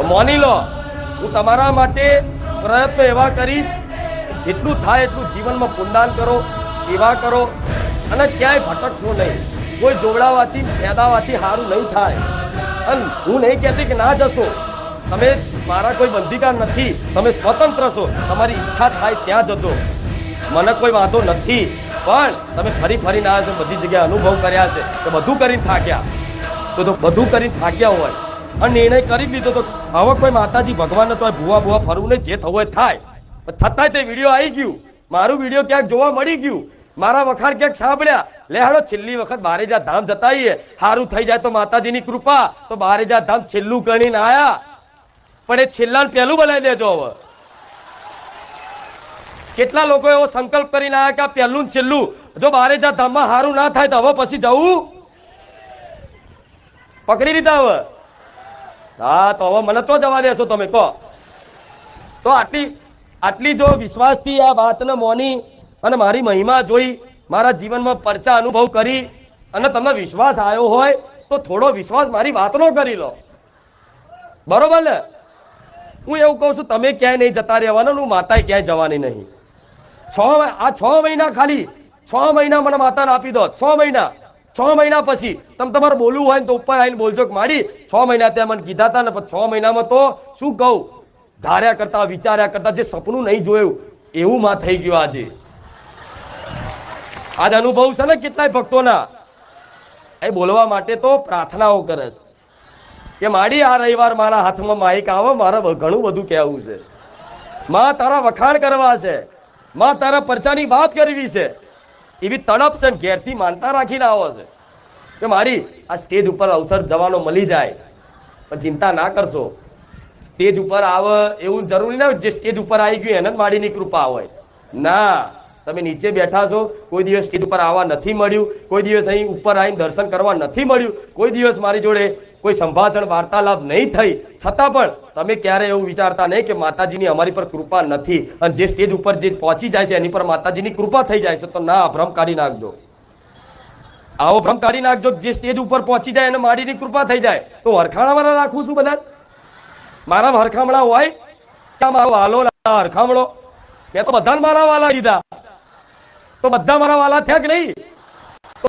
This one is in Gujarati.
માની લો હું તમારા માટે પ્રયત્ન એવા કરીશ, જેટલું થાય એટલું જીવનમાં પુણ્યદાન કરો, સેવા કરો અને ક્યાંય ભટકશો નહીં. કોઈ જોવડાવાથી ફેદાવાથી સારું નહીં થાય. અને હું નહીં કહેતી કે ના જશો, તમે મારા કોઈ બંધીકાર નથી, તમે સ્વતંત્ર છો, તમારી ઈચ્છા થાય ત્યાં જજો, મને કોઈ વાંધો નથી. પણ તમે ફરી ફરીને આવ્યા છો, બધી જગ્યાએ અનુભવ કર્યા છે તો બધું કરીને થાક્યા, તો બધું કરીને થાક્યા હોય અને નિર્ણય કરી લીધો તો હવે કોઈ માતાજી ભગવાન તો ભૂવા ફરવું નહીં, જે થવું હોય થાય. થતાંય તે વિડીયો આવી ગયું, મારું વિડીયો ક્યાંક જોવા મળી ગયું, મારા વખાણ ક્યાંક સાંભળ્યા. લે હાડો છેલ્લી વખત બારેજા ધામ જતા આવીએ, સારું થઈ જાય તો માતાજીની કૃપા, તો બારેજા ધામ છેલ્લું ગણીને આયા. પણ એ છેલ્લા પહેલું બનાવી દેજો. હવે કેટલા લોકો એવો સંકલ્પ કરીને આવ્યા કે આ પહેલું છેલ્લું, જો બારેજા ધામમાં સારું ના થાય તો હવે પછી જવું પકડી લીધા. હવે હા, તો હવે મને તો જવા દેશો તમે કહો તો? આટલી જો વિશ્વાસથી આ વાતને મોની અને મારી મહિમા જોઈ, મારા જીવનમાં પરચા અનુભવ કરી અને તમને વિશ્વાસ આવ્યો હોય તો થોડો વિશ્વાસ મારી વાતનો કરી લો, બરોબર ને? હું એવું કહું છું, તમે ક્યાંય નહીં જતા રહેવાના, હું માતાએ ક્યાંય જવાની નહીં. 6 મહિના, ખાલી 6 મહિના મને માતાને આપી દો. 6 મહિના પછી તમે તમારે બોલવું હોય ને તો ઉપર આવીને બોલજો કે માડી 6 મહિના ત્યાં મને કીધા હતા ને, પણ 6 મહિનામાં તો શું કહું, ધાર્યા કરતા વિચાર્યા કરતા જે સપનું નહીં જોયું એવું માં થઈ ગયું. આજે અનુભવ છે ને કેટલાય ભક્તોના, એ બોલવા માટે તો પ્રાર્થનાઓ કરે છે કે માડી આ રવિવાર મારા હાથમાં માઇક આવે, મારે ઘણું બધું કહેવું છે, માં તારા વખાણ કરવા છે, માં તારા પરચાની વાત કરવી છે, એવી તડપ છે. ઘેરથી માનતા રાખીને આવો છે કે મારી આ સ્ટેજ ઉપર અવસર જવાનો મળી જાય, પણ ચિંતા ના કરશો. સ્ટેજ ઉપર આવે એવું જરૂરી ના, જે સ્ટેજ ઉપર આવી ગયું એને જ માડીની કૃપા હોય. ના, તમે નીચે બેઠા છો, કોઈ દિવસ સ્ટેજ ઉપર આવવા નથી મળ્યું, કોઈ દિવસ અહીં ઉપર આવીને દર્શન કરવા નથી મળ્યું, કોઈ દિવસ મારી જોડે કોઈ સંભાષણ વાર્તાલાપ નહીં થઈ, છતાં પણ તમે ક્યારે એવું વિચારતા નહીં કે માતાજીની અમારી પર કૃપા નથી. અને જે સ્ટેજ ઉપર જે પહોંચી જાય છે એની પર માતાજીની કૃપા થઈ જાય છે. તો ના, ભ્રમ કાઢી નાખજો, આવો ભ્રમ કાઢી નાખજો. જે સ્ટેજ ઉપર પહોંચી જાય એને માડીની કૃપા થઈ જાય તો હરખાણામાં રાખું છું. બધા મારા હરખામણા હોય કે મારો વાલો હરખામણો, મેં તો બધા મારા વાલા લીધા, તો બધા મારા વાલા થયા કે નહીં? તો